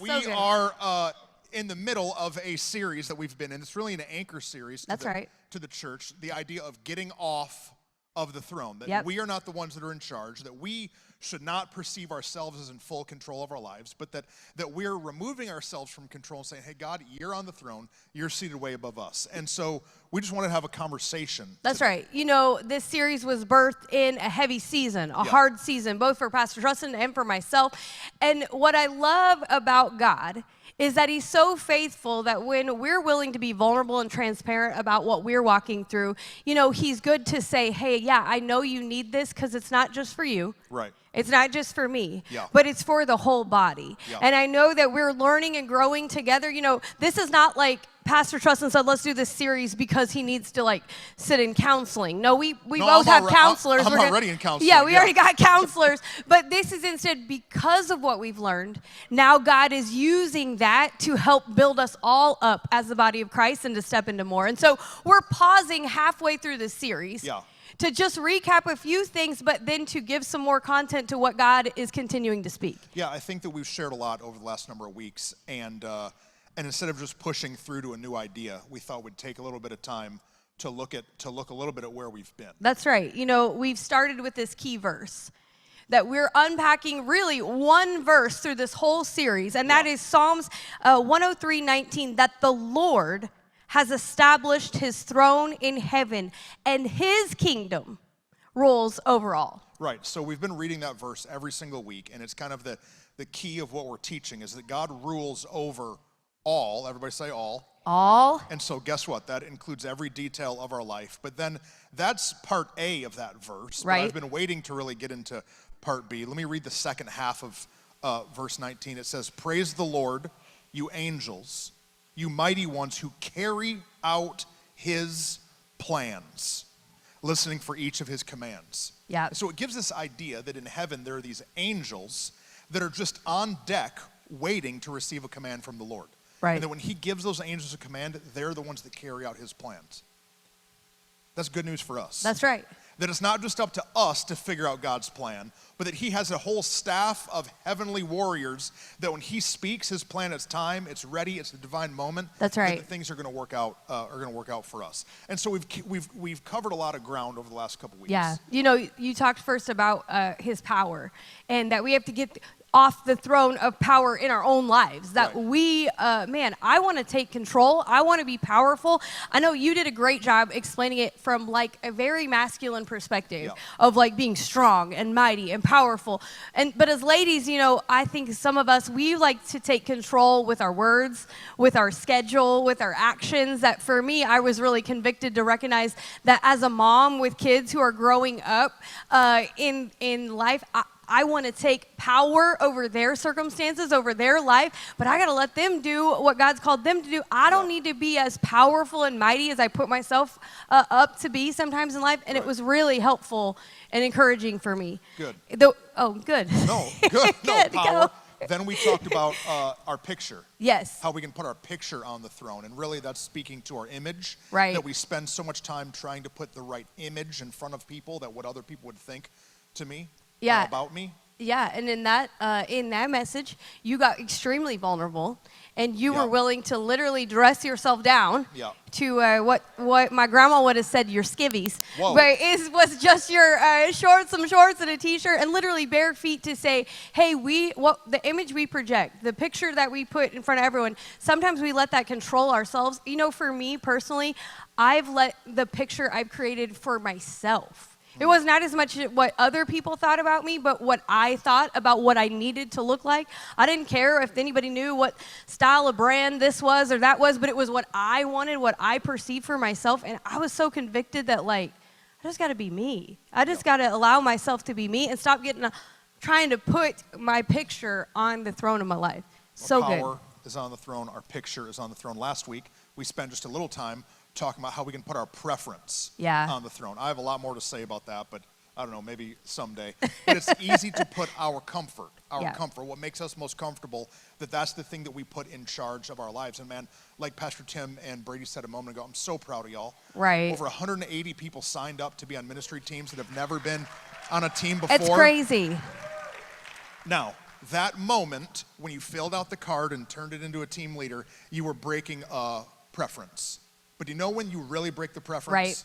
We So good. are in the middle of a series that we've been in. It's really an anchor series to the church. The idea of getting off of the throne. That we are not the ones that are in charge. That we should not perceive ourselves as in full control of our lives. But that we're removing ourselves from control and saying, hey, God, you're on the throne. You're seated way above us. And so we just want to have a conversation. That's right. You know, this series was birthed in a heavy season, a hard season, both for Pastor Truston and for myself. And what I love about God is that he's so faithful that when we're willing to be vulnerable and transparent about what we're walking through, you know, he's good to say, hey, yeah, I know you need this because it's not just for you. Right. It's not just for me, but it's for the whole body. And I know that we're learning and growing together. You know, this is not like Pastor Truston said, let's do this series because he needs to, like, sit in counseling. No, we both have counselors. I'm already in counseling. Yeah, we already got counselors. But this is instead because of what we've learned. Now God is using that to help build us all up as the body of Christ and to step into more. And so we're pausing halfway through this series. To just recap a few things, but then to give some more content to what God is continuing to speak. Yeah, I think that we've shared a lot over the last number of weeks, and instead of just pushing through to a new idea, we thought we'd take a little bit of time to look a little bit at where we've been. That's right. You know, we've started with this key verse that we're unpacking really one verse through this whole series, and that is Psalms 103:19, that the Lord has established his throne in heaven, and his kingdom rules over all. Right, so we've been reading that verse every single week, and it's kind of the key of what we're teaching is that God rules over all. Everybody say all. All. And so guess what? That includes every detail of our life. But then that's part A of that verse. Right. But I've been waiting to really get into part B. Let me read the second half of verse 19. It says, praise the Lord, you angels, you mighty ones who carry out his plans, listening for each of his commands. Yeah. So it gives this idea that in heaven there are these angels that are just on deck waiting to receive a command from the Lord. Right. And that when he gives those angels a command, they're the ones that carry out his plans. That's good news for us. That's right. That it's not just up to us to figure out God's plan, but that he has a whole staff of heavenly warriors that when he speaks his plan, it's time, it's ready, it's the divine moment. That's right. That things are going to work out for us. And so we've covered a lot of ground over the last couple weeks. Yeah. You know, you talked first about his power and that we have to get off the throne of power in our own lives. That we, I want to take control. I want to be powerful. I know you did a great job explaining it from like a very masculine perspective of like being strong and mighty and powerful. But as ladies, you know, I think some of us, we like to take control with our words, with our schedule, with our actions. That for me, I was really convicted to recognize that as a mom with kids who are growing up in life, I want to take power over their circumstances, over their life, but I got to let them do what God's called them to do. I don't need to be as powerful and mighty as I put myself up to be sometimes in life, and it was really helpful and encouraging for me. Good. Good. No, good. No, power. Then we talked about our picture. Yes. How we can put our picture on the throne. And really that's speaking to our image. Right. That we spend so much time trying to put the right image in front of people, that what other people would think to me. About me. Yeah, and in that message, you got extremely vulnerable, and you were willing to literally dress yourself down to what my grandma would have said, your skivvies. Whoa. But was just your some shorts and a t-shirt, and literally bare feet to say, hey, the image we project, the picture that we put in front of everyone, sometimes we let that control ourselves. You know, for me personally, I've let the picture I've created for myself. It was not as much what other people thought about me, but what I thought about what I needed to look like. I didn't care if anybody knew what style of brand this was or that was, but it was what I wanted, what I perceived for myself. And I was so convicted that, like, I just got to be me. I just got to allow myself to be me and stop trying to put my picture on the throne of my life. So good. Power is on the throne. Our picture is on the throne. Last week, we spent just a little time talking about how we can put our preference on the throne. I have a lot more to say about that, but I don't know, maybe someday. But it's easy to put our comfort, what makes us most comfortable, that's the thing that we put in charge of our lives. And man, like Pastor Tim and Brady said a moment ago, I'm so proud of y'all. Right. Over 180 people signed up to be on ministry teams that have never been on a team before. It's crazy. Now, that moment when you filled out the card and turned it into a team leader, you were breaking a preference. But you know when you really break the preference? Right.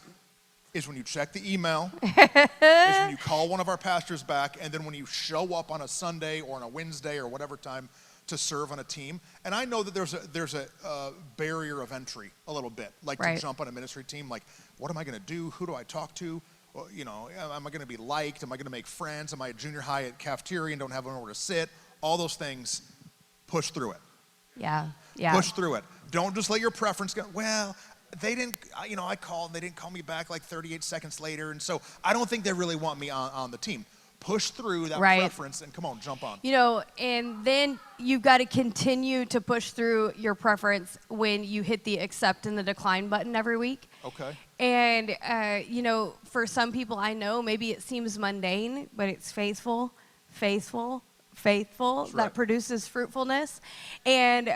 Is when you check the email, is when you call one of our pastors back, and then when you show up on a Sunday or on a Wednesday or whatever time to serve on a team. And I know that there's a barrier of entry a little bit, like to jump on a ministry team. Like, what am I going to do? Who do I talk to? Well, you know, am I going to be liked? Am I going to make friends? Am I at junior high at cafeteria and don't have anywhere to sit? All those things, push through it. Yeah. Push through it. Don't just let your preference go, well, they didn't, you know, I called and they didn't call me back like 38 seconds later. And so I don't think they really want me on the team. Push through that preference and come on, jump on. You know, and then you've got to continue to push through your preference when you hit the accept and the decline button every week. Okay. And, you know, for some people I know, maybe it seems mundane, but it's faithful that produces fruitfulness. And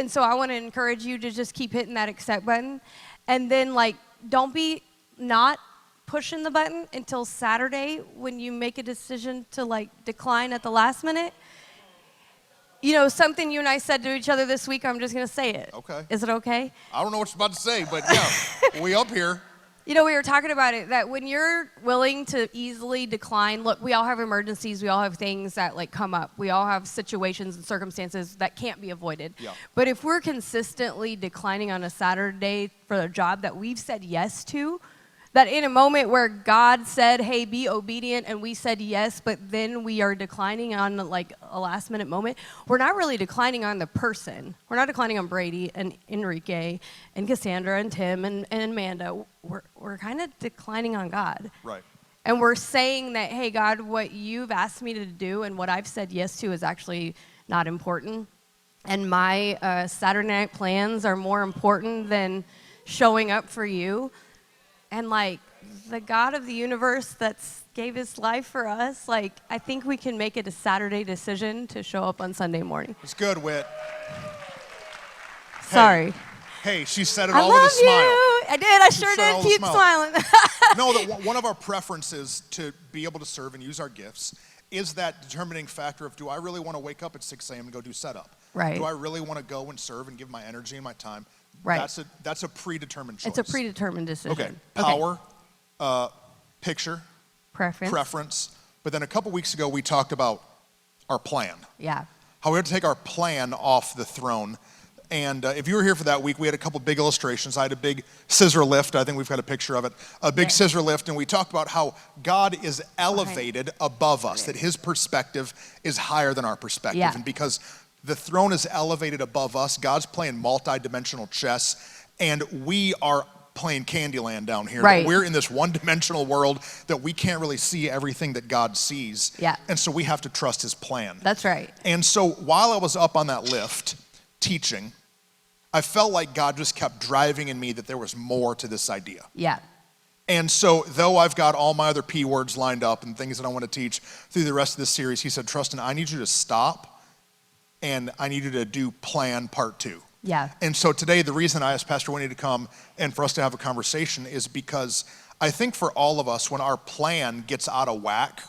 so I want to encourage you to just keep hitting that accept button. And then, like, don't be not pushing the button until Saturday when you make a decision to, like, decline at the last minute. You know, something you and I said to each other this week, I'm just going to say it. Okay. Is it okay? I don't know what you're about to say, but yeah, we up here. You know, we were talking about it, that when you're willing to easily decline, look, we all have emergencies. We all have things that, like, come up. We all have situations and circumstances that can't be avoided. Yeah. But if we're consistently declining on a Saturday for a job that we've said yes to, that in a moment where God said, hey, be obedient, and we said yes, but then we are declining on, like, a last-minute moment, we're not really declining on the person. We're not declining on Brady and Enrique and Cassandra and Tim and Amanda. We're kind of declining on God. Right. And we're saying that, hey, God, what you've asked me to do and what I've said yes to is actually not important. And my Saturday night plans are more important than showing up for you. And, like, the God of the universe that's gave his life for us, like, I think we can make it a Saturday decision to show up on Sunday morning. It's good, Whit. Sorry. Hey, she said it all with a smile. I did. I sure did. Keep smiling. No, one of our preferences to be able to serve and use our gifts is that determining factor of, do I really want to wake up at 6 a.m. and go do setup? Right. Do I really want to go and serve and give my energy and my time? Right. That's a predetermined choice. It's a predetermined decision. Okay. Power, picture, preference. But then a couple weeks ago, we talked about our plan. Yeah. How we had to take our plan off the throne. And if you were here for that week, we had a couple big illustrations. I had a big scissor lift. I think we've got a picture of it. A big scissor lift. And we talked about how God is elevated above us, that his perspective is higher than our perspective. Yeah. And because the throne is elevated above us, God's playing multi-dimensional chess, and we are playing Candyland down here. Right. We're in this one-dimensional world that we can't really see everything that God sees. Yeah. And so we have to trust his plan. That's right. And so while I was up on that lift teaching, I felt like God just kept driving in me that there was more to this idea. Yeah. And so though I've got all my other P words lined up and things that I want to teach through the rest of this series, he said, Truston, I need you to stop and I need you to do plan part 2. Yeah. And so today, the reason I asked Pastor Whitney to come and for us to have a conversation is because I think for all of us, when our plan gets out of whack,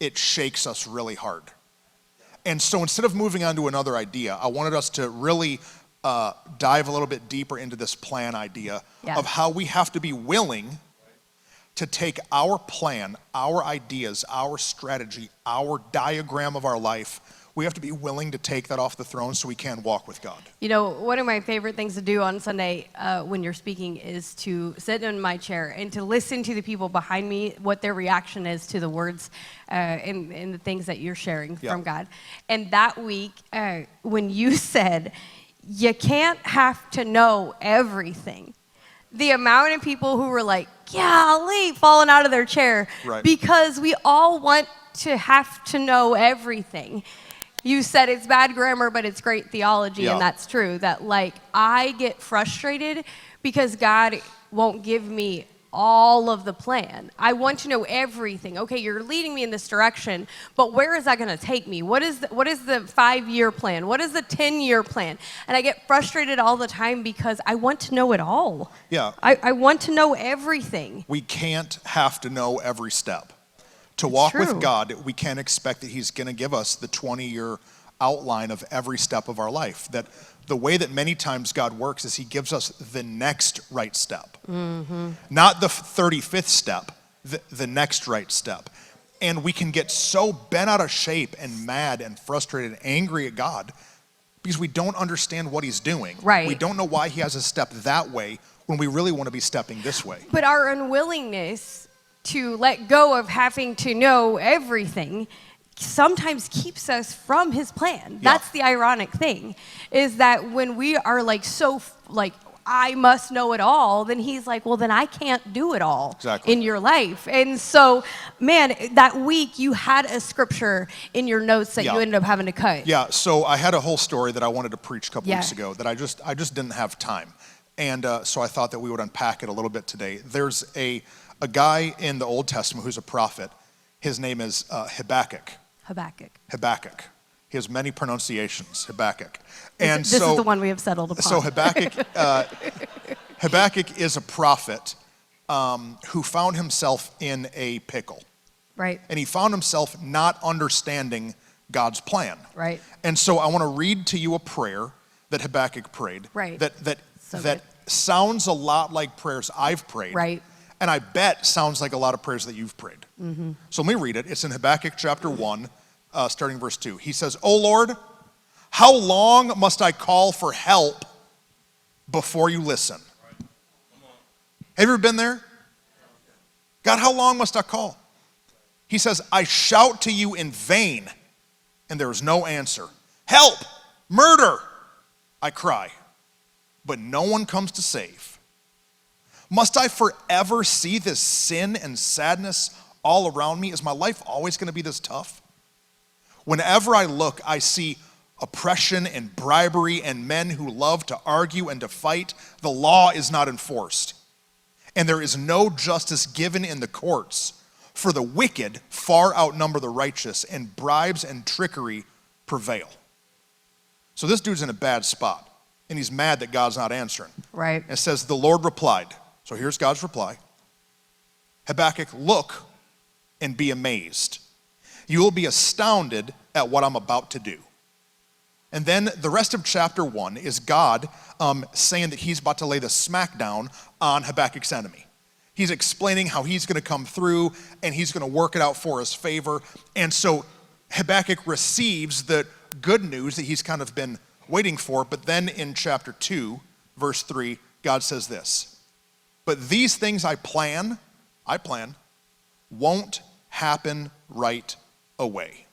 it shakes us really hard. And so instead of moving on to another idea, I wanted us to really dive a little bit deeper into this plan idea of how we have to be willing to take our plan, our ideas, our strategy, our diagram of our life. We have to be willing to take that off the throne so we can walk with God. You know, one of my favorite things to do on Sunday when you're speaking is to sit in my chair and to listen to the people behind me, what their reaction is to the words and the things that you're sharing from God. And that week, when you said, you can't have to know everything, the amount of people who were like, golly, falling out of their chair, because we all want to have to know everything. You said it's bad grammar, but it's great theology, and that's true. That, like, I get frustrated because God won't give me all of the plan. I want to know everything. Okay, you're leading me in this direction, but where is that going to take me? What is the 5-year plan? What is the 10-year plan? And I get frustrated all the time because I want to know it all. Yeah. I want to know everything. We can't have to know every step. To walk with God, we can't expect that he's going to give us the 20-year outline of every step of our life. That the way that many times God works is he gives us the next right step. Not the 35th step, the next right step. And we can get so bent out of shape and mad and frustrated and angry at God because we don't understand what he's doing. Right. We don't know why he has a step that way when we really want to be stepping this way. But our unwillingness to let go of having to know everything sometimes keeps us from his plan. That's the ironic thing, is that when we are I must know it all, then he's like, well, then I can't do it all in your life. And so, man, that week you had a scripture in your notes that you ended up having to cut. Yeah, so I had a whole story that I wanted to preach a couple weeks ago that I just didn't have time. And so I thought that we would unpack it a little bit today. There's a guy in the Old Testament who's a prophet. His name is Habakkuk. Habakkuk. He has many pronunciations, Habakkuk. And this is the one we have settled upon. So Habakkuk is a prophet who found himself in a pickle. Right. And he found himself not understanding God's plan. Right. And so I want to read to you a prayer that Habakkuk prayed. Right. That sounds a lot like prayers I've prayed. Right. And I bet sounds like a lot of prayers that you've prayed. So let me read it. It's in Habakkuk chapter 1, starting verse 2. He says, "O Lord, how long must I call for help before you listen?" Have you ever been there? God, how long must I call? He says, "I shout to you in vain, and there is no answer. Help, murder, I cry, but no one comes to save. Must I forever see this sin and sadness all around me? Is my life always going to be this tough? Whenever I look, I see oppression and bribery and men who love to argue and to fight. The law is not enforced, and there is no justice given in the courts. For the wicked far outnumber the righteous, and bribes and trickery prevail." So this dude's in a bad spot, and he's mad that God's not answering. Right. It says, "The Lord replied." So here's God's reply. "Habakkuk, look and be amazed. You will be astounded at what I'm about to do." And then the rest of chapter 1 is God saying that he's about to lay the smackdown on Habakkuk's enemy. He's explaining how he's going to come through and he's going to work it out for his favor. And so Habakkuk receives the good news that he's kind of been waiting for. But then in chapter 2, verse 3, God says this, "But these things I plan, won't happen right away."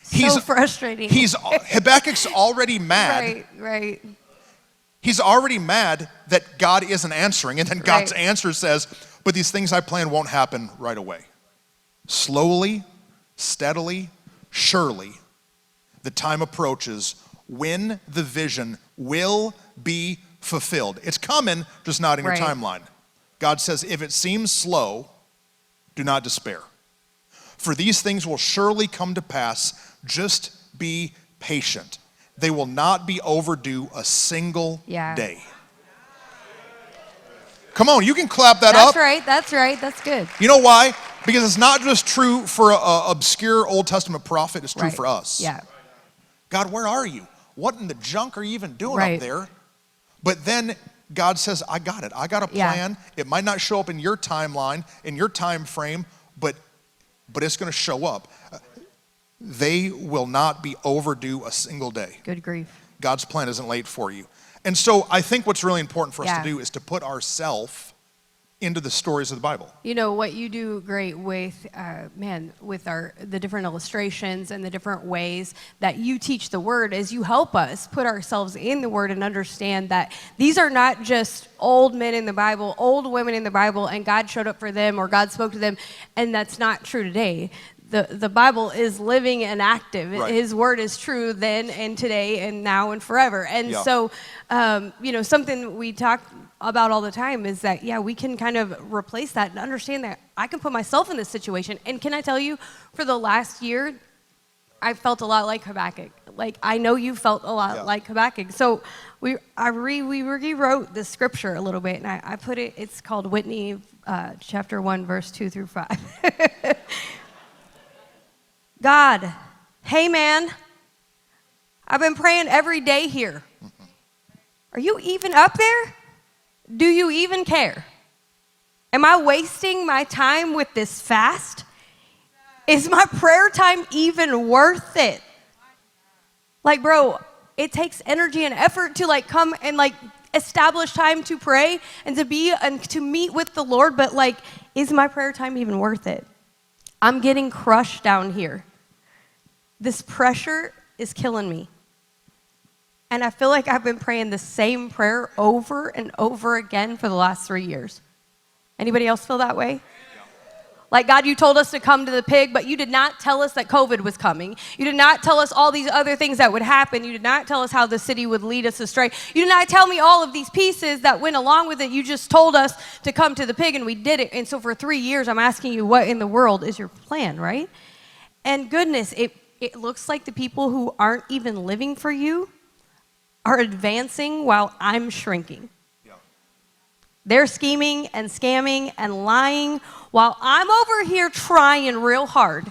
So frustrating. Habakkuk's already mad. Right. He's already mad that God isn't answering. And then God's answer says, "But these things I plan won't happen right away. Slowly, steadily, surely, the time approaches when the vision will be fulfilled." It's coming, just not in your timeline. God says, "If it seems slow, do not despair. For these things will surely come to pass. Just be patient. They will not be overdue a single day." Come on, you can clap that up. That's right. That's good. You know why? Because it's not just true for an obscure Old Testament prophet, it's true for us. Yeah. God, where are you? What in the junk are you even doing up there? But then God says, "I got it. I got a plan. It might not show up in your timeline, in your time frame, but it's going to show up. They will not be overdue a single day." Good grief. God's plan isn't late for you. And so I think what's really important for us to do is to put ourselves into the stories of the Bible. You know, what you do great with, with the different illustrations and the different ways that you teach the Word is you help us put ourselves in the Word and understand that these are not just old men in the Bible, old women in the Bible, and God showed up for them or God spoke to them, and that's not true today. The Bible is living and active. His Word is true then and today and now and forever. And so, something we talk about all the time is that, we can kind of replace that and understand that I can put myself in this situation. And can I tell you, for the last year, I felt a lot like Habakkuk. like I know you felt a lot like Habakkuk. So we rewrote the scripture a little bit, and I put it. It's called Whitney, chapter 1, verse 2 through 5. God, hey man, I've been praying every day here. Are you even up there? Do you even care? Am I wasting my time with this fast? Is my prayer time even worth it? Like, bro, it takes energy and effort to like come and like establish time to pray and to be and to meet with the Lord, but like, is my prayer time even worth it? I'm getting crushed down here. This pressure is killing me. And I feel like I've been praying the same prayer over and over again for the last 3 years. Anybody else feel that way? Like, God, you told us to come to the pig, but you did not tell us that COVID was coming. You did not tell us all these other things that would happen. You did not tell us how the city would lead us astray. You did not tell me all of these pieces that went along with it. You just told us to come to the pig, and we did it. And so for 3 years, I'm asking you, what in the world is your plan, right? And goodness, it looks like the people who aren't even living for you are advancing while I'm shrinking. They're scheming and scamming and lying while I'm over here trying real hard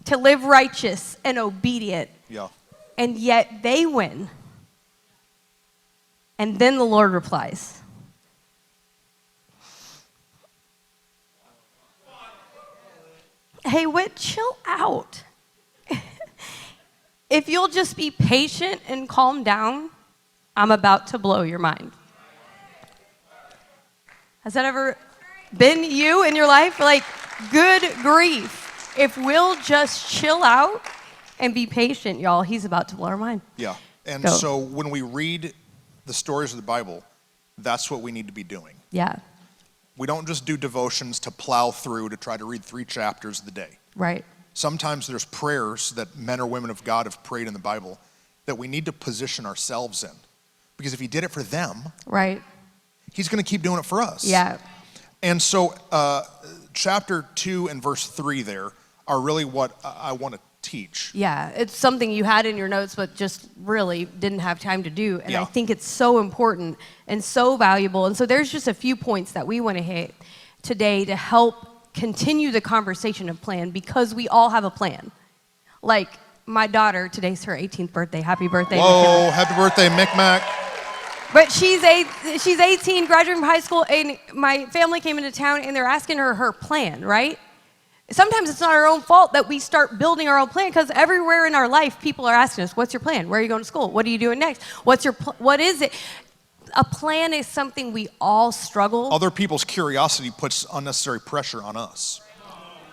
to live righteous and obedient. Yeah. And yet they win. And then the Lord replies. Hey, Whit, chill out. If you'll just be patient and calm down, I'm about to blow your mind. Has that ever been you in your life? Like, good grief. If we'll just chill out and be patient, y'all, he's about to blow our mind. Yeah. And so when we read the stories of the Bible, that's what we need to be doing. Yeah. We don't just do devotions to plow through to try to read 3 chapters a day. Right. Sometimes there's prayers that men or women of God have prayed in the Bible that we need to position ourselves in. Because if he did it for them, right, he's going to keep doing it for us. Yeah. And so chapter 2 and verse 3 there are really what I want to teach. Yeah, it's something you had in your notes but just really didn't have time to do. And I think it's so important and so valuable. And so there's just a few points that we want to hit today to help continue the conversation of plan, because we all have a plan. Like my daughter, today's her 18th birthday. Happy birthday. Whoa, happy birthday, Micmac. But she's 18, graduating from high school, and my family came into town, and they're asking her plan, right? Sometimes it's not our own fault that we start building our own plan, because everywhere in our life, people are asking us, what's your plan? Where are you going to school? What are you doing next? What is it? A plan is something we all struggle. Other people's curiosity puts unnecessary pressure on us.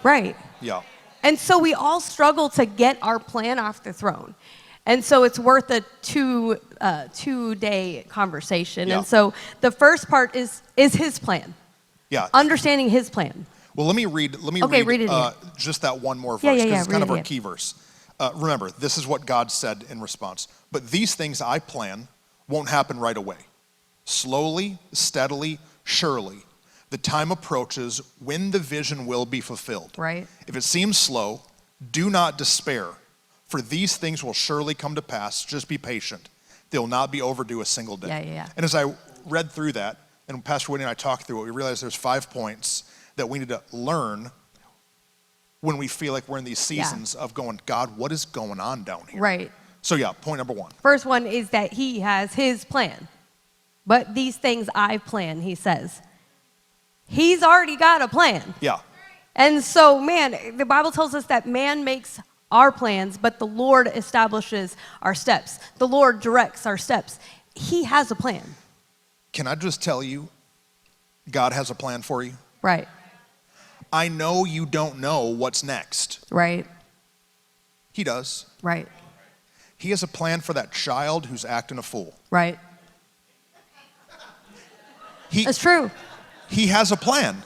Right. Yeah. And so we all struggle to get our plan off the throne. And so it's worth a two-day conversation. Yeah. And so the first part is his plan. Yeah. Understanding his plan. Well, let me read it just that one more verse, because it's kind of our key verse. Remember, this is what God said in response. But these things I plan won't happen right away. Slowly, steadily, surely, the time approaches when the vision will be fulfilled. Right. If it seems slow, do not despair, for these things will surely come to pass. Just be patient. They'll not be overdue a single day. Yeah. And as I read through that, and Pastor Whitney and I talked through it, we realized there's 5 points that we need to learn when we feel like we're in these seasons of going, God, what is going on down here? Right. So point number 1. First one is that he has his plan. But these things I plan, he says. He's already got a plan. Yeah. And so, man, the Bible tells us that man makes our plans, but the Lord establishes our steps. The Lord directs our steps. He has a plan. Can I just tell you, God has a plan for you? Right. I know you don't know what's next. Right. He does. Right. He has a plan for that child who's acting a fool. Right. That's true. He has a plan.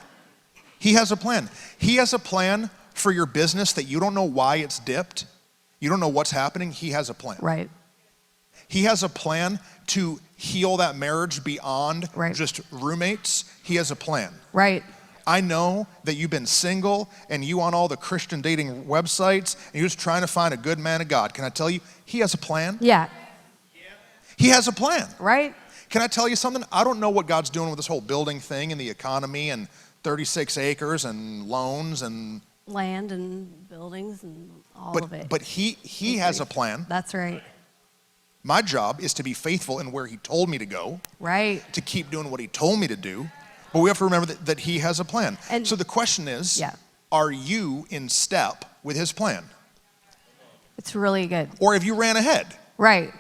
He has a plan. He has a plan for your business that you don't know why it's dipped. You don't know what's happening. He has a plan. Right. He has a plan to heal that marriage beyond just roommates. He has a plan. Right. I know that you've been single and you on all the Christian dating websites and you're just trying to find a good man of God. Can I tell you, he has a plan? Yeah. He has a plan. Right. Can I tell you something? I don't know what God's doing with this whole building thing and the economy and 36 acres and loans and land and buildings and all of it. But he has a plan. That's right. My job is to be faithful in where he told me to go. Right. To keep doing what he told me to do. But we have to remember that he has a plan. And so the question is, are you in step with his plan? It's really good. Or have you ran ahead? Right.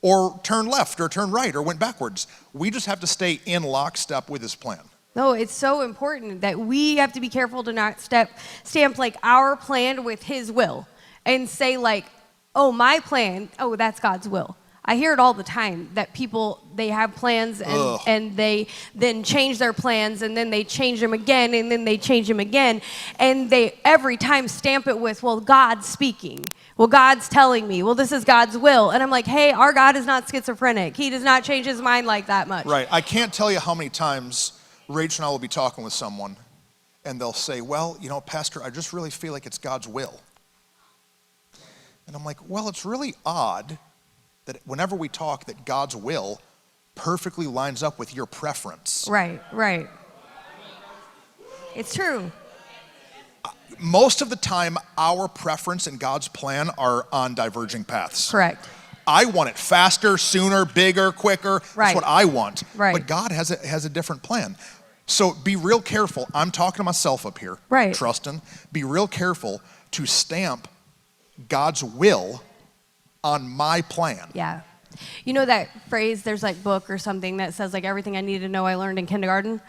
Or turned left or turned right or went backwards? We just have to stay in lockstep with his plan. No, it's so important that we have to be careful to not stamp like our plan with his will and say like, oh, my plan, oh, that's God's will. I hear it all the time that people, they have plans and they then change their plans and then they change them again and then they change them again. And they every time stamp it with, well, God's speaking. Well, God's telling me. Well, this is God's will. And I'm like, hey, our God is not schizophrenic. He does not change his mind like that much. Right. I can't tell you how many times Rachel and I will be talking with someone and they'll say, well, you know, Pastor, I just really feel like it's God's will. And I'm like, well, it's really odd that whenever we talk that God's will perfectly lines up with your preference. Right, right. It's true. Most of the time, our preference and God's plan are on diverging paths. Correct. I want it faster, sooner, bigger, quicker. Right. That's what I want. Right. But God has a different plan. So be real careful. I'm talking to myself up here. Right. Truston. Be real careful to stamp God's will on my plan. Yeah. You know that phrase, there's like book or something that says like everything I needed to know I learned in kindergarten?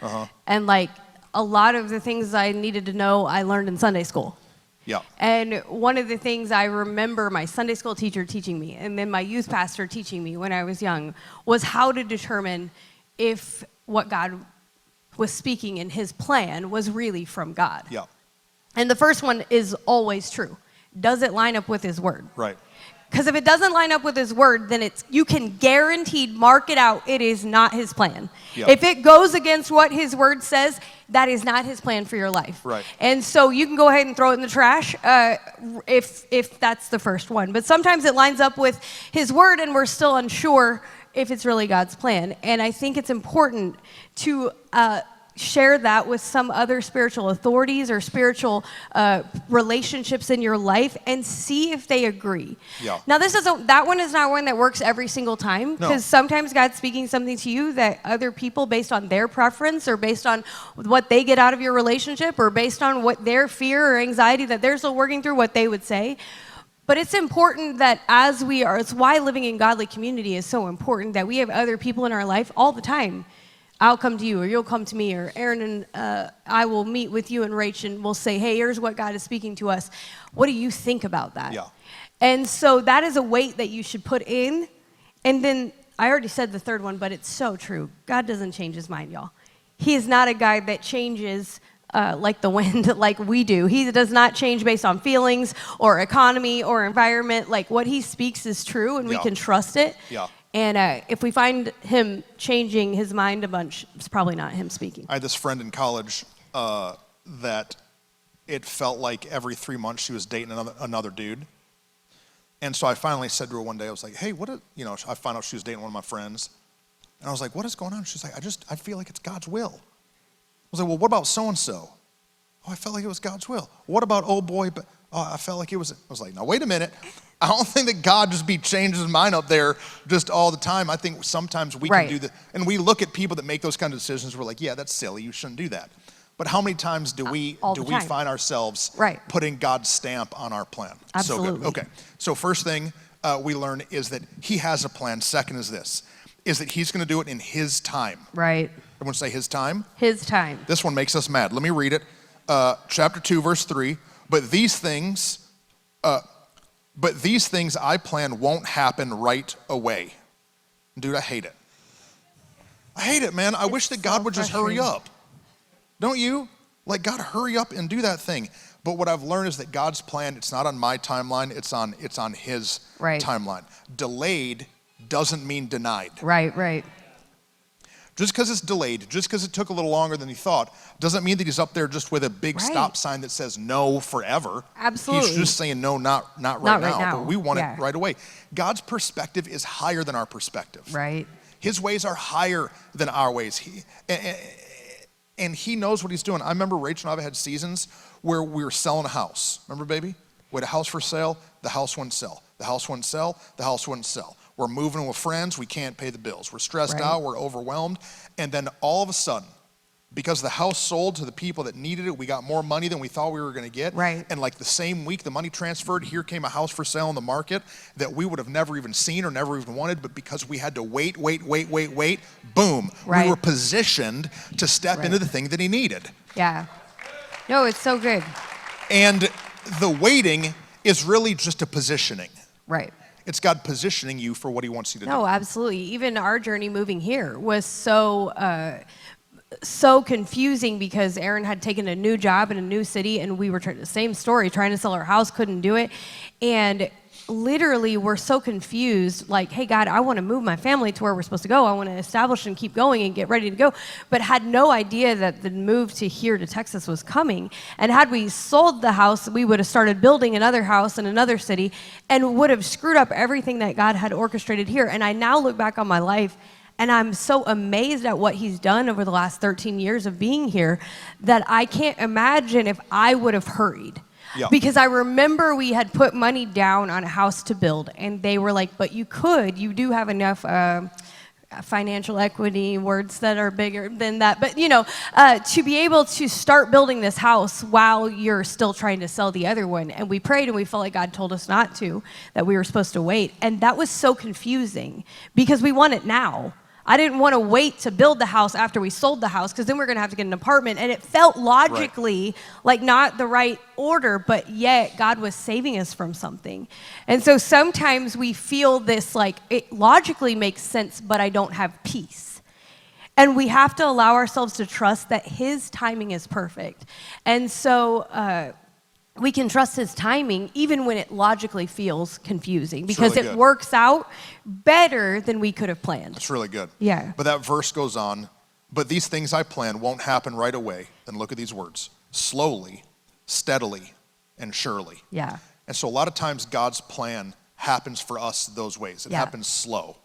And like a lot of the things I needed to know I learned in Sunday school. Yeah. And one of the things I remember my Sunday school teacher teaching me and then my youth pastor teaching me when I was young was how to determine if what God was speaking in his plan was really from God. Yeah. And the first one is always true. Does it line up with his word? Right. Because if it doesn't line up with his word, then you can guaranteed mark it out. It is not his plan. Yep. If it goes against what his word says, that is not his plan for your life. Right. And so you can go ahead and throw it in the trash if that's the first one. But sometimes it lines up with his word and we're still unsure if it's really God's plan. And I think it's important to share that with some other spiritual authorities or spiritual relationships in your life and see if they agree. Yeah. Now, that one is not one that works every single time because sometimes God's speaking something to you that other people, based on their preference or based on what they get out of your relationship or based on what their fear or anxiety that they're still working through, what they would say. But it's important that it's why living in godly community is so important, that we have other people in our life all the time. I'll come to you, or you'll come to me, or Aaron and I will meet with you and Rach, and we'll say, hey, here's what God is speaking to us. What do you think about that? Yeah. And so that is a weight that you should put in. And then I already said the third one, but it's so true. God doesn't change his mind, y'all. He is not a guy that changes like the wind like we do. He does not change based on feelings or economy or environment. Like what he speaks is true, and we can trust it. Yeah. And if we find him changing his mind a bunch, it's probably not him speaking. I had this friend in college that it felt like every 3 months she was dating another dude. And so I finally said to her one day, I was like, hey, I found out she was dating one of my friends. And I was like, what is going on? She's like, I feel like it's God's will. I was like, well, what about so-and-so? Oh, I felt like it was God's will. What about old boy? But I felt like it was. I was like, now, wait a minute. I don't think that God just changes his mind up there just all the time. I think sometimes we can do that. And we look at people that make those kind of decisions. We're like, yeah, that's silly. You shouldn't do that. But how many times do we find ourselves putting God's stamp on our plan? Absolutely. So good. Okay. So first thing we learn is that he has a plan. Second is that he's going to do it in his time. Right. Everyone say his time? His time. This one makes us mad. Let me read it. Chapter 2, verse 3. But these things I plan won't happen right away. Dude, I hate it. I hate it, man. I wish that God would just hurry up. Don't you? Like, God, hurry up and do that thing. But what I've learned is that God's plan, it's not on my timeline, it's on his timeline. Delayed doesn't mean denied. Right. Just because it's delayed, just because it took a little longer than he thought, doesn't mean that he's up there just with a big stop sign that says no forever. Absolutely. He's just saying no, not right now, but we want it right away. God's perspective is higher than our perspective. Right. His ways are higher than our ways. And he knows what he's doing. I remember Rachel and I had seasons where we were selling a house. Remember, baby? We had a house for sale, the house wouldn't sell. The house wouldn't sell, the house wouldn't sell. We're moving with friends, we can't pay the bills. We're stressed out, we're overwhelmed. And then all of a sudden, because the house sold to the people that needed it, we got more money than we thought we were gonna get. Right. And like the same week the money transferred, here came a house for sale in the market that we would have never even seen or never even wanted, but because we had to wait, boom, we were positioned to step into the thing that he needed. Yeah. No, it's so good. And the waiting is really just a positioning. Right. It's God positioning you for what he wants you to do. No, absolutely. Even our journey moving here was so confusing because Aaron had taken a new job in a new city, and we were the same story, trying to sell our house, couldn't do it. And literally we're so confused, like, hey, God, I want to move my family to where we're supposed to go. I want to establish and keep going and get ready to go, but had no idea that the move to here to Texas was coming. And had we sold the house, we would have started building another house in another city and would have screwed up everything that God had orchestrated here. And I now look back on my life and I'm so amazed at what he's done over the last 13 years of being here that I can't imagine if I would have hurried. Yeah. Because I remember we had put money down on a house to build, and they were like, but you do have enough financial equity, words that are bigger than that, but to be able to start building this house while you're still trying to sell the other one. And we prayed and we felt like God told us not to, that we were supposed to wait. And that was so confusing because we want it now. I didn't want to wait to build the house after we sold the house because then we're going to have to get an apartment. And it felt logically like not the right order, but yet God was saving us from something. And so sometimes we feel this like it logically makes sense, but I don't have peace. And we have to allow ourselves to trust that his timing is perfect. And so we can trust his timing even when it logically feels confusing because it works out better than we could have planned. That's really good. Yeah. But that verse goes on, but these things I plan won't happen right away. And look at these words, slowly, steadily, and surely. Yeah. And so a lot of times God's plan happens for us those ways. It happens slow,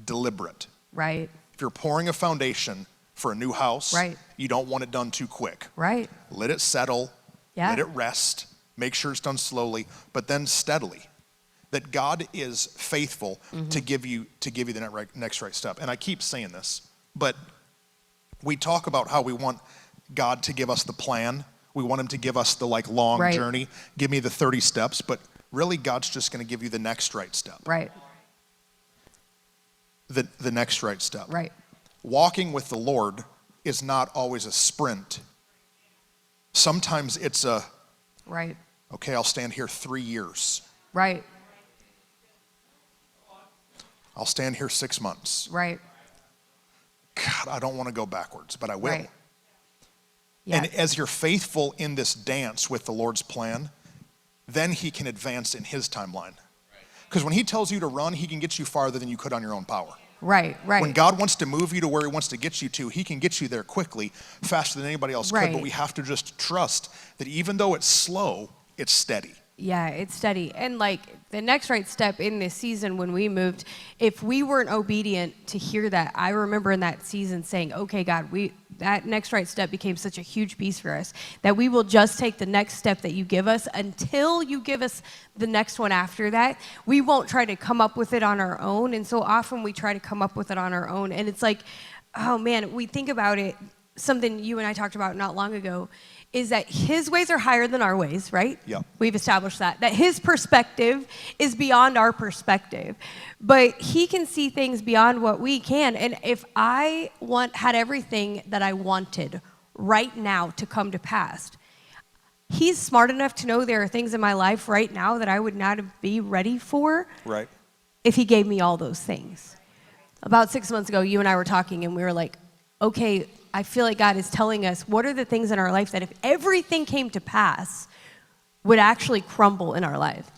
deliberate. Right. If you're pouring a foundation for a new house, you don't want it done too quick. Right. Let it settle. Yeah. Let it rest, make sure it's done slowly, but then steadily. That God is faithful to give you the next right step. And I keep saying this, but we talk about how we want God to give us the plan. We want him to give us the long journey, give me the 30 steps, but really God's just going to give you the next right step. Right. The next right step. Right. Walking with the Lord is not always a sprint. Sometimes it's okay, I'll stand here 3 years. Right. I'll stand here 6 months. Right. God, I don't want to go backwards, but I will. Right. Yeah. And as you're faithful in this dance with the Lord's plan, then he can advance in his timeline. Because when he tells you to run, he can get you farther than you could on your own power. Right. When God wants to move you to where he wants to get you to, he can get you there quickly, faster than anybody else could. But we have to just trust that even though it's slow, it's steady. Yeah, it's steady. And the next right step in this season when we moved, if we weren't obedient to hear that, I remember in that season saying, okay, God, that next right step became such a huge piece for us that we will just take the next step that you give us until you give us the next one after that. We won't try to come up with it on our own. And so often we try to come up with it on our own. And it's like, oh man, we think about it, something you and I talked about not long ago, is that his ways are higher than our ways, right? Yeah. We've established that his perspective is beyond our perspective. But he can see things beyond what we can. And if I had everything that I wanted right now to come to pass, he's smart enough to know there are things in my life right now that I would not be ready for if he gave me all those things. About 6 months ago, you and I were talking and we were like, okay, I feel like God is telling us what are the things in our life that if everything came to pass would actually crumble in our life,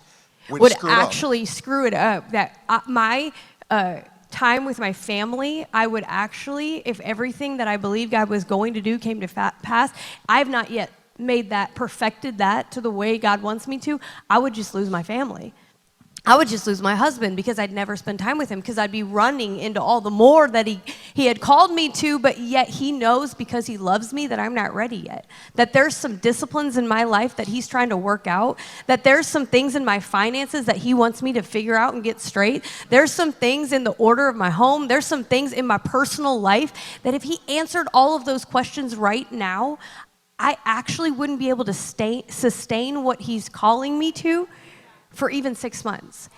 would actually screw it up. That my time with my family, I would actually, if everything that I believe God was going to do came to pass, I have not yet perfected that to the way God wants me to, I would just lose my family. I would just lose my husband because I'd never spend time with him, because I'd be running into all the more that he had called me to, but yet he knows because he loves me that I'm not ready yet. That there's some disciplines in my life that he's trying to work out, that there's some things in my finances that he wants me to figure out and get straight. There's some things in the order of my home. There's some things in my personal life that if he answered all of those questions right now, I actually wouldn't be able to sustain what he's calling me to for even 6 months.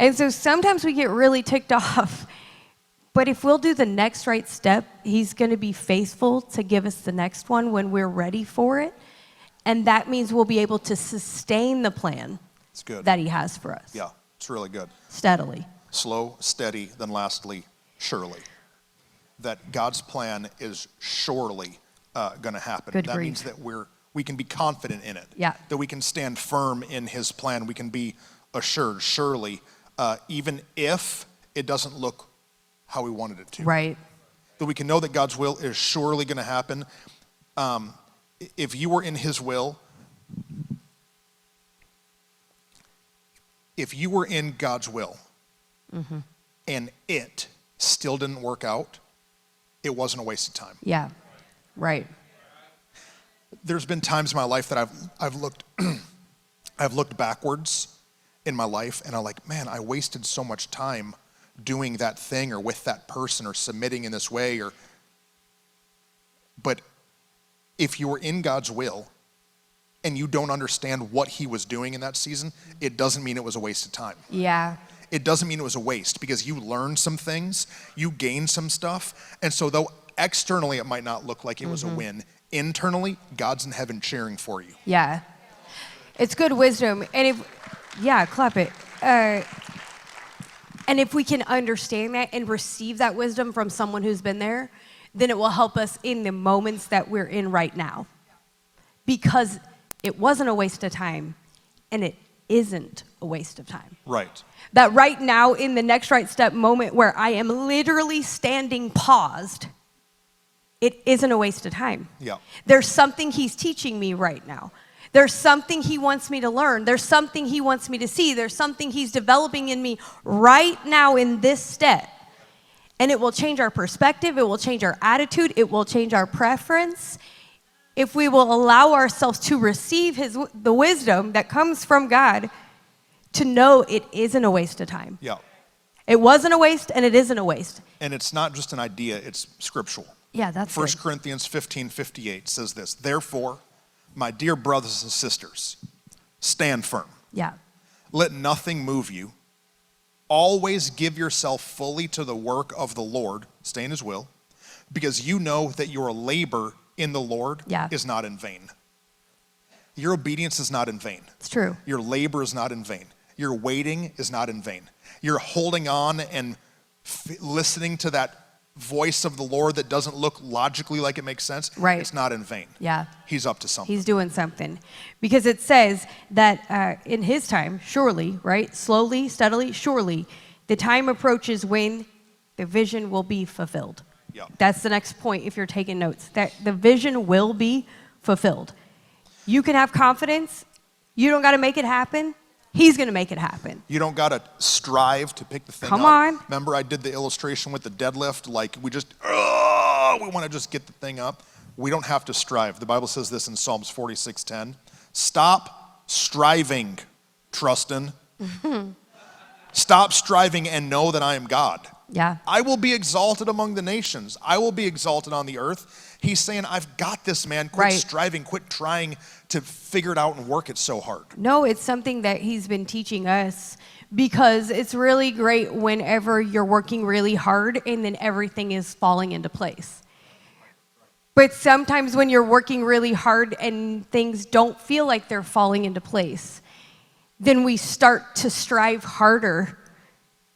And so sometimes we get really ticked off, but if we'll do the next right step, he's gonna be faithful to give us the next one when we're ready for it. And that means we'll be able to sustain the plan that he has for us. Yeah, it's really good. Steadily. Slow, steady, then lastly, surely. That God's plan is surely gonna happen. Good that grief. Means that we can be confident in it. Yeah. That we can stand firm in his plan. We can be assured, surely, even if it doesn't look how we wanted it to. Right. That we can know that God's will is surely going to happen. If you were in his will, if you were in God's will, and it still didn't work out, it wasn't a waste of time. Yeah, right. There's been times in my life that I've looked I've looked backwards in my life, and I'm like, man, I wasted so much time doing that thing or with that person or submitting in this way. But if you were in God's will and you don't understand what he was doing in that season, it doesn't mean it was a waste of time. Yeah. It doesn't mean it was a waste, because you learned some things, you gained some stuff, and so though externally it might not look like it was a win, internally, God's in heaven cheering for you. Yeah. It's good wisdom. And clap it. And if we can understand that and receive that wisdom from someone who's been there, then it will help us in the moments that we're in right now. Because it wasn't a waste of time, and it isn't a waste of time. Right. That right now, in the next right step moment where I am literally standing paused, it isn't a waste of time. Yeah. There's something he's teaching me right now. There's something he wants me to learn. There's something he wants me to see. There's something he's developing in me right now in this step. And it will change our perspective. It will change our attitude. It will change our preference. If we will allow ourselves to receive the wisdom that comes from God, to know it isn't a waste of time. Yeah. It wasn't a waste, and it isn't a waste. And it's not just an idea, it's scriptural. Yeah, that's 1 good. Corinthians 15:58 says this: therefore, my dear brothers and sisters, stand firm. Yeah. Let nothing move you. Always give yourself fully to the work of the Lord, stay in his will, because you know that your labor in the Lord is not in vain. Your obedience is not in vain. It's true. Your labor is not in vain. Your waiting is not in vain. You're holding on and listening to that voice of the Lord that doesn't look logically like it makes sense. Right. It's not in vain. Yeah. He's up to something. He's doing something. Because it says that in his time, surely, right? Slowly, steadily, surely, the time approaches when the vision will be fulfilled. Yeah. That's the next point if you're taking notes. That the vision will be fulfilled. You can have confidence. You don't got to make it happen. He's going to make it happen. You don't got to strive to pick the thing up. Come on. Remember I did the illustration with the deadlift? Like we want to just get the thing up. We don't have to strive. The Bible says this in Psalms 46:10. Stop striving, Truston. Stop striving and know that I am God. Yeah. I will be exalted among the nations. I will be exalted on the earth. He's saying, I've got this, man. Quit striving. Quit trying to figure it out and work it so hard. No, it's something that he's been teaching us, because it's really great whenever you're working really hard and then everything is falling into place. But sometimes when you're working really hard and things don't feel like they're falling into place, then we start to strive harder,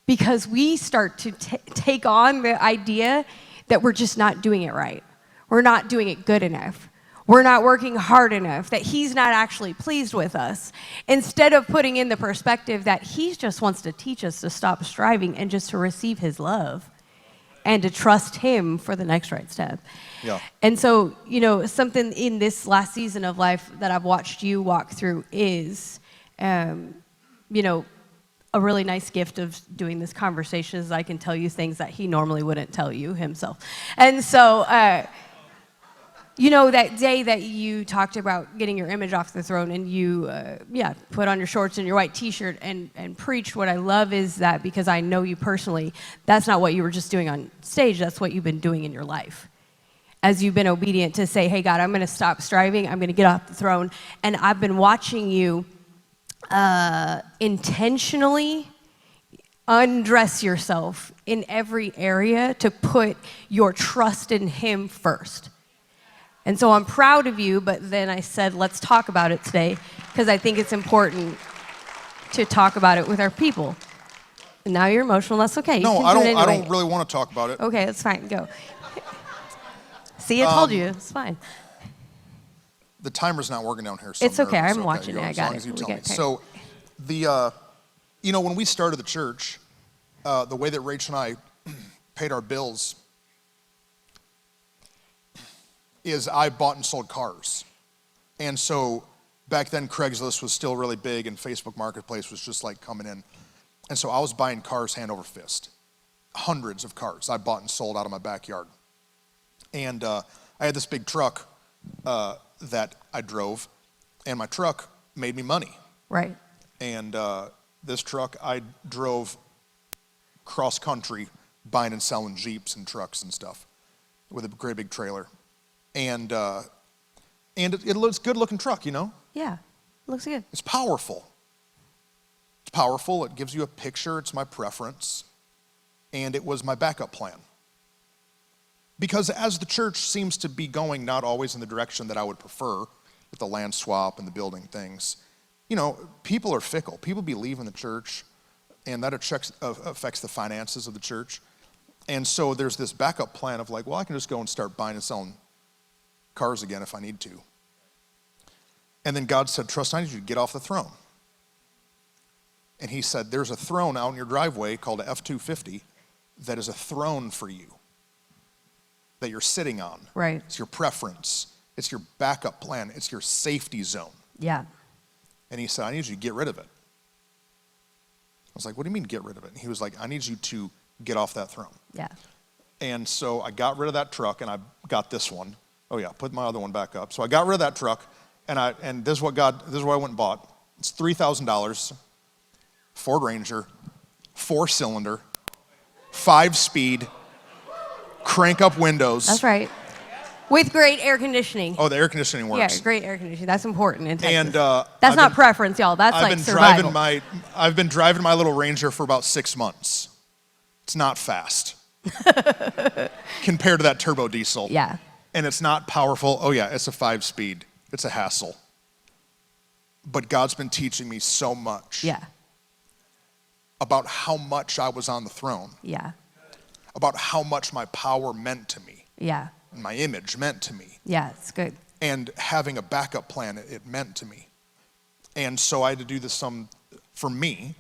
because we start to take on the idea that we're just not doing it right. We're not doing it good enough. we're not working hard enough, that he's not actually pleased with us, instead of putting in the perspective that he just wants to teach us to stop striving and just to receive his love and to trust him for the next right step. Yeah. And so, something in this last season of life that I've watched you walk through is, a really nice gift of doing this conversation is I can tell you things that he normally wouldn't tell you himself. And so, that day that you talked about getting your image off the throne and you, put on your shorts and your white t-shirt and preached, what I love is that, because I know you personally, that's not what you were just doing on stage, that's what you've been doing in your life. As you've been obedient to say, hey, God, I'm going to stop striving, I'm going to get off the throne. And I've been watching you intentionally undress yourself in every area to put your trust in him first. And so I'm proud of you, but then I said, let's talk about it today, because I think it's important to talk about it with our people. And now you're emotional, that's okay. No, I don't really want to talk about it. Okay, that's fine, go. See, I told you, it's fine. The timer's not working down here. So it's okay, I'm watching it, I got it. As long as you tell me. So, when we started the church, the way that Rachel and I paid our bills is I bought and sold cars. And so back then Craigslist was still really big and Facebook Marketplace was just like coming in. And so I was buying cars hand over fist. Hundreds of cars I bought and sold out of my backyard. And I had this big truck that I drove, and my truck made me money. Right. And this truck I drove cross country buying and selling Jeeps and trucks and stuff with a great big trailer. And it looks good looking truck, Yeah, looks good. It's powerful. It's powerful. It gives you a picture. It's my preference. And it was my backup plan. Because as the church seems to be going not always in the direction that I would prefer, with the land swap and the building things, people are fickle. People be leaving the church, and that affects the finances of the church. And so there's this backup plan of like, well, I can just go and start buying and selling cars again if I need to. And then God said, Trust, I need you to get off the throne. And he said, there's a throne out in your driveway called a F-250 that is a throne for you that you're sitting on. Right. It's your preference. It's your backup plan. It's your safety zone. Yeah. And he said, I need you to get rid of it. I was like, what do you mean get rid of it? And he was like, I need you to get off that throne. Yeah. And so I got rid of that truck, and I got this one. Oh yeah, put my other one back up. So I got rid of that truck, and this is what I went and bought. It's $3,000, Ford Ranger, 4-cylinder, 5-speed, crank up windows. That's right. With great air conditioning. Oh, the air conditioning works. Yeah, great air conditioning. That's important in Texas. And that's not preference, y'all. That's like survival. I've been driving my little Ranger for about 6 months. It's not fast compared to that turbo diesel. Yeah. And it's not powerful. Oh yeah, it's a 5-speed. It's a hassle. But God's been teaching me so much. Yeah. About how much I was on the throne. Yeah. About how much my power meant to me. Yeah. And my image meant to me. Yeah, it's good. And having a backup plan, it meant to me. And so I had to do this for me.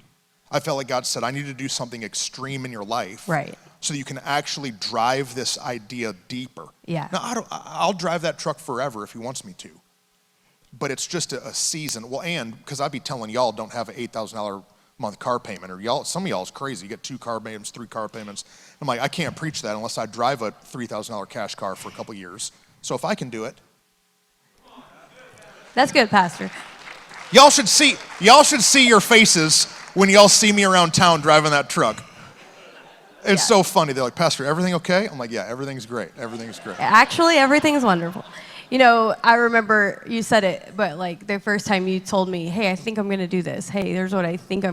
I felt like God said, I need to do something extreme in your life. Right. So that you can actually drive this idea deeper. Yeah. Now, I'll drive that truck forever if he wants me to. But it's just a season. Well, and because I'd be telling y'all don't have an $8,000 a month car payment, or some of y'all is crazy. You get 2 car payments, 3 car payments. I'm like, I can't preach that unless I drive a $3,000 cash car for a couple years. So if I can do it. That's good, Pastor. Y'all should see your faces when y'all see me around town driving that truck. It's so funny. They're like, Pastor, everything okay? I'm like, yeah, everything's great. Everything's great. Actually, everything's wonderful. I remember you said it, but like the first time you told me, hey, I think I'm going to do this. Hey, there's what I think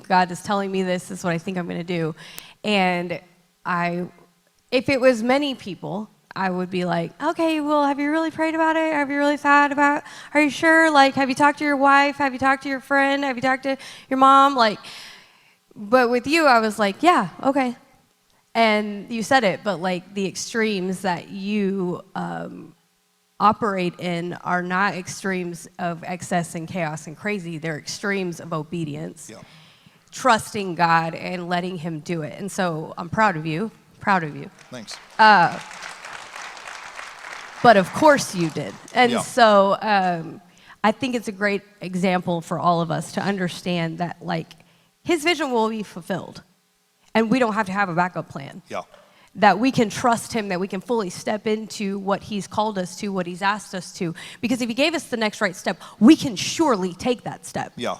God is telling me this is what I think I'm going to do. And if it was many people, I would be like, okay, well, have you really prayed about it? Have you really thought about it? Are you sure? Like, have you talked to your wife? Have you talked to your friend? Have you talked to your mom? But with you, I was like, yeah, okay. And you said it, but like the extremes that you operate in are not extremes of excess and chaos and crazy. They're extremes of obedience, trusting God and letting him do it. And so I'm proud of you. Proud of you. Thanks. But of course you did. And so I think it's a great example for all of us to understand that, like, his vision will be fulfilled. And we don't have to have a backup plan. Yeah. That we can trust him, that we can fully step into what he's called us to, what he's asked us to. Because if he gave us the next right step, we can surely take that step. Yeah.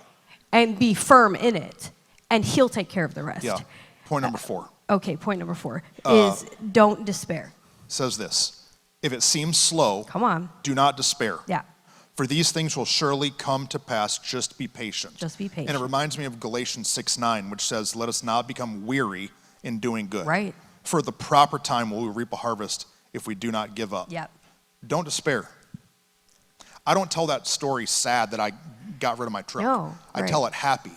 And be firm in it. And he'll take care of the rest. Yeah. Point number 4. Okay, point number 4 is don't despair. Says this. If it seems slow, come on, do not despair. Yeah. For these things will surely come to pass. Just be patient. Just be patient. And it reminds me of Galatians 6:9, which says, let us not become weary in doing good. Right. For the proper time will we reap a harvest if we do not give up. Yep. Don't despair. I don't tell that story sad that I got rid of my truck. No, I tell it happy,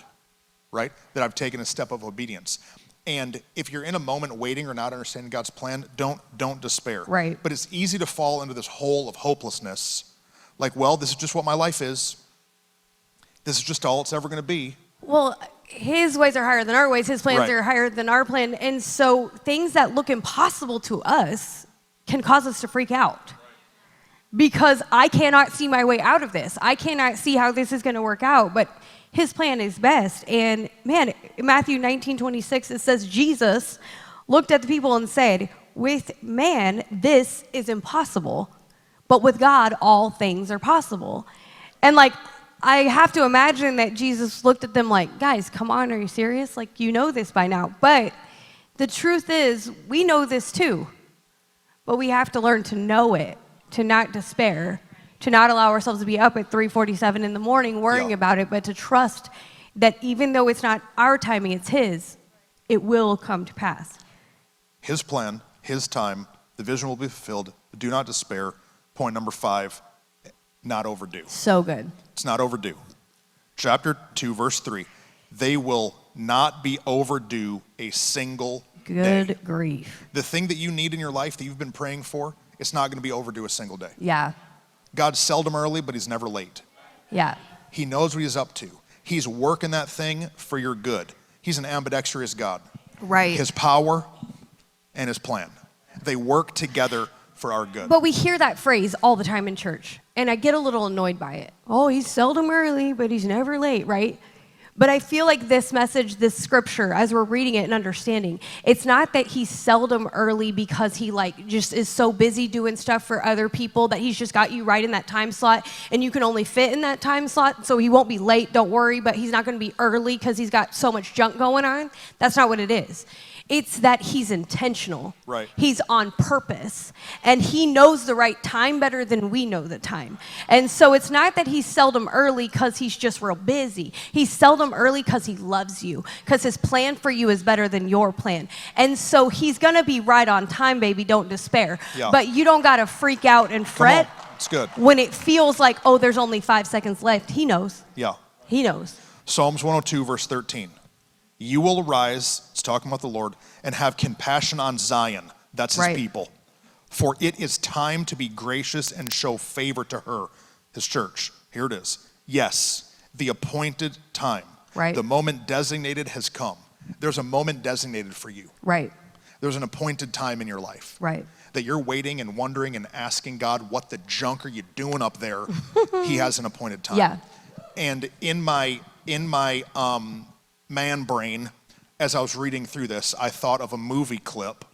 right? That I've taken a step of obedience. And if you're in a moment waiting or not understanding God's plan, don't despair. Right. But it's easy to fall into this hole of hopelessness. Like, well, this is just what my life is. This is just all it's ever going to be. Well, his ways are higher than our ways. His plans are higher than our plan. And so things that look impossible to us can cause us to freak out. Because I cannot see my way out of this. I cannot see how this is going to work out. But his plan is best. And man, in Matthew 19:26, it says, Jesus looked at the people and said, with man, this is impossible. But with God, all things are possible. And like, I have to imagine that Jesus looked at them like, guys, come on, are you serious? Like, you know this by now. But the truth is, we know this too. But we have to learn to know it, to not despair, to not allow ourselves to be up at 3:47 in the morning worrying about it, but to trust that even though it's not our timing, it's his, it will come to pass. His plan, his time, the vision will be fulfilled. Do not despair. Point number 5, not overdue. So good. It's not overdue. Chapter 2, verse 3. They will not be overdue a single day. Good grief. The thing that you need in your life that you've been praying for, it's not going to be overdue a single day. Yeah. God's seldom early, but he's never late. Yeah. He knows what he's up to. He's working that thing for your good. He's an ambidextrous God. Right. His power and his plan. They work together for our good. But we hear that phrase all the time in church, and I get a little annoyed by it. Oh, he's seldom early, but he's never late, right? But I feel like this message, this scripture, as we're reading it and understanding, it's not that he's seldom early because he like just is so busy doing stuff for other people that he's just got you right in that time slot and you can only fit in that time slot, so he won't be late, don't worry, but he's not going to be early because he's got so much junk going on. That's not what it is. It's that he's intentional. Right. He's on purpose. And he knows the right time better than we know the time. And so it's not that he's seldom early because he's just real busy. He's seldom early because he loves you. Because his plan for you is better than your plan. And so he's going to be right on time, baby. Don't despair. Yeah. But you don't got to freak out and fret. Come on. It's good. When it feels like, oh, there's only 5 seconds left. He knows. Yeah. He knows. Psalms 102, verse 13. You will arise, it's talking about the Lord, and have compassion on Zion. That's his people. For it is time to be gracious and show favor to her, his church. Here it is. Yes, the appointed time. Right. The moment designated has come. There's a moment designated for you. Right. There's an appointed time in your life. Right. That you're waiting and wondering and asking God, what the junk are you doing up there? He has an appointed time. Yeah. And in my man brain, as I was reading through this, I thought of a movie clip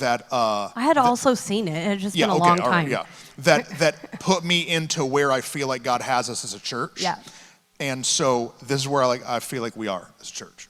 that I had also seen it. It had just been a long time. That put me into where I feel like God has us as a church. Yeah. And so this is where I feel like we are as a church.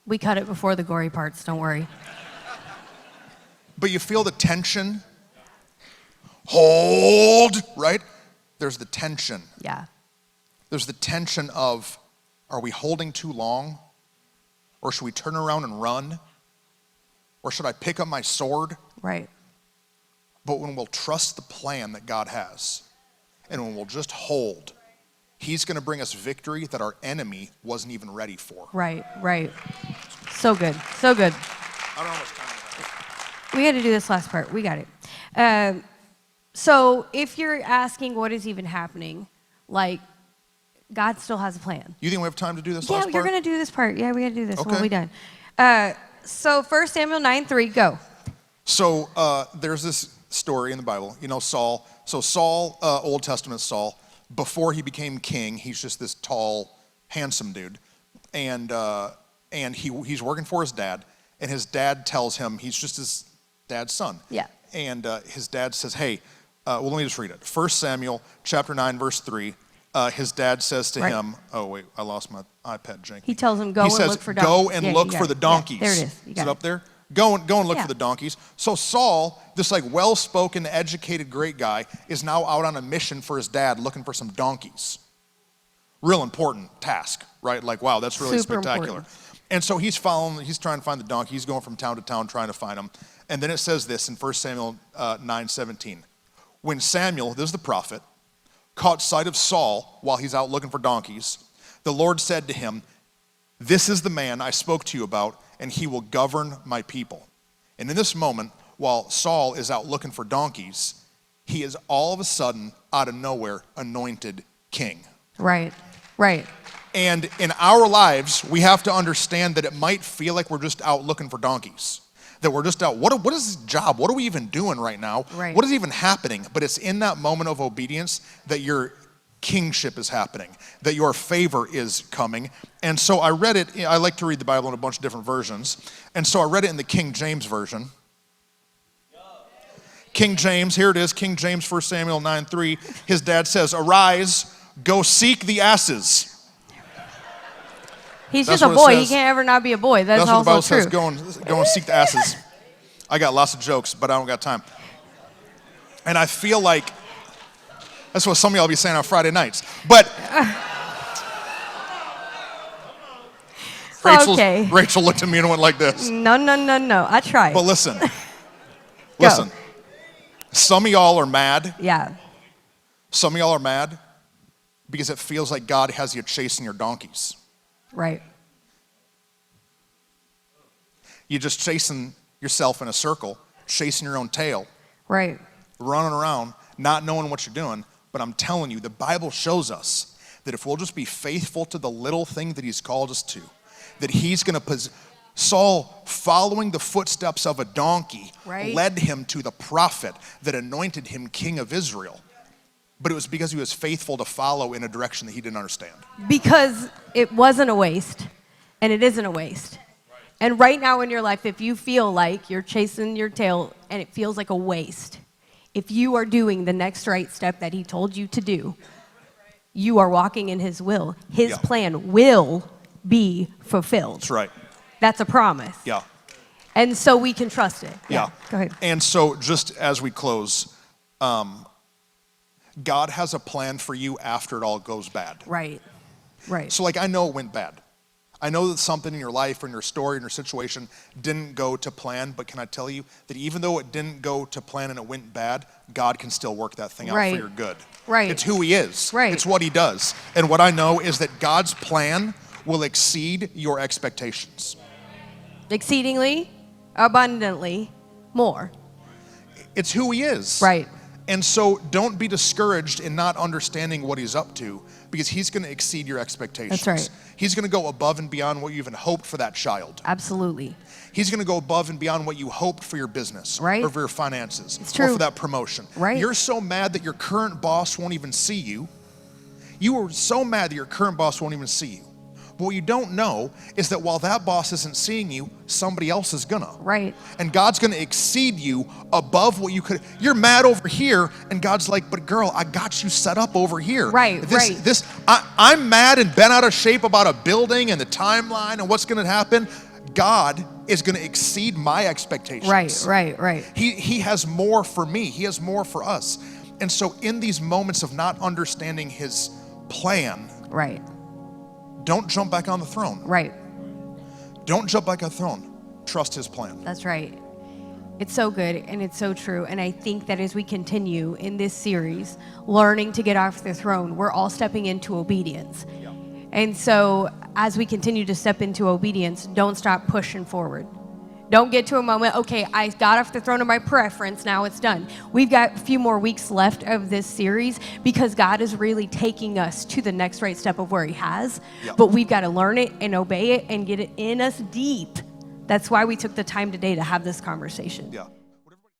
We cut it before the gory parts, don't worry. But you feel the tension. Hold, right? There's the tension. Yeah. There's the tension of, are we holding too long? Or should we turn around and run? Or should I pick up my sword? Right. But when we'll trust the plan that God has, and when we'll just hold, he's going to bring us victory that our enemy wasn't even ready for. Right, right. So good, so good. I don't know how much time we have. We had to do this last part. We got it. So if you're asking what is even happening, like, God still has a plan. You think we have time to do this last part? Yeah, you're going to do this part. Yeah, we got to do this. Okay. We'll be done. So 1 Samuel 9:3, go. So there's this story in the Bible. You know Saul. So Saul, Old Testament Saul, before he became king, he's just this tall, handsome dude. And he's working for his dad. And his dad tells him he's just his dad's son. Yeah. And his dad says, hey, well, let me just read it. 1 Samuel chapter 9, verse 3. His dad says to him, oh, wait, I lost my iPad jank. He tells him, go and look for donkeys. Go and look for the donkeys. Yeah, there it is. Is it up there? Go and look for the donkeys. So Saul, this like well-spoken, educated, great guy, is now out on a mission for his dad looking for some donkeys. Real important task, right? Like, wow, that's really Super spectacular. important. And so he's trying to find the donkey. He's going from town to town trying to find them. And then it says this in 1 Samuel 9:17. When Samuel, this is the prophet, caught sight of Saul while he's out looking for donkeys, the Lord said to him, this is the man I spoke to you about, and he will govern my people. And in this moment, while Saul is out looking for donkeys, he is all of a sudden, out of nowhere, anointed king. Right, right. And in our lives, we have to understand that it might feel like we're just out looking for donkeys. That we're just out, what is this job? What are we even doing right now? Right. What is even happening? But it's in that moment of obedience that your kingship is happening, that your favor is coming. And so I read it, I like to read the Bible in a bunch of different versions. And so I read it in the King James Version. King James, here it is, King James, 1 Samuel 9:3. His dad says, arise, go seek the asses. He's just a boy. He can't ever not be a boy. That's what the Bible also true. says. Go and seek the asses. I got lots of jokes, but I don't got time. And I feel like that's what some of y'all be saying on Friday nights. But Rachel looked at me and went like this. No. I tried. But listen. Listen. Some of y'all are mad. Yeah. Some of y'all are mad because it feels like God has you chasing your donkeys. Right. You're just chasing yourself in a circle, chasing your own tail. Right. Running around, not knowing what you're doing. But I'm telling you, the Bible shows us that if we'll just be faithful to the little thing that he's called us to, that he's going to Saul, following the footsteps of a donkey, led him to the prophet that anointed him king of Israel. But it was because he was faithful to follow in a direction that he didn't understand. Because it wasn't a waste, and it isn't a waste. And right now in your life, if you feel like you're chasing your tail and it feels like a waste, if you are doing the next right step that he told you to do, you are walking in his will. His plan will be fulfilled. That's right. That's a promise. Yeah. And so we can trust it. Yeah. Go ahead. And so just as we close, God has a plan for you after it all goes bad. Right. Right. So like I know it went bad. I know that something in your life or in your story, in your situation didn't go to plan, but can I tell you that even though it didn't go to plan and it went bad, God can still work that thing out for your good. Right. It's who he is. Right. It's what he does. And what I know is that God's plan will exceed your expectations. Exceedingly, abundantly, more. It's who he is. Right. And so don't be discouraged in not understanding what he's up to, because he's going to exceed your expectations. That's right. He's going to go above and beyond what you even hoped for that child. Absolutely. He's going to go above and beyond what you hoped for your business, or for your finances, or for that promotion. Right. You're so mad that your current boss won't even see you. You are so mad that your current boss won't even see you. But what you don't know is that while that boss isn't seeing you, somebody else is gonna. Right. And God's gonna exceed you above what you could. You're mad over here, and God's like, but girl, I got you set up over here. Right, I'm mad and bent out of shape about a building and the timeline and what's gonna happen. God is going to exceed my expectations. Right. He has more for me. He has more for us. And so in these moments of not understanding his plan, right, don't jump back on the throne. Right. Don't jump back on the throne. Trust his plan. That's right. It's so good and it's so true. And I think that as we continue in this series, learning to get off the throne, we're all stepping into obedience. Yeah. And so as we continue to step into obedience, don't stop pushing forward. Don't get to a moment, okay, I got off the throne of my preference, now it's done. We've got a few more weeks left of this series because God is really taking us to the next right step of where he has. Yep. But we've got to learn it and obey it and get it in us deep. That's why we took the time today to have this conversation. Yeah.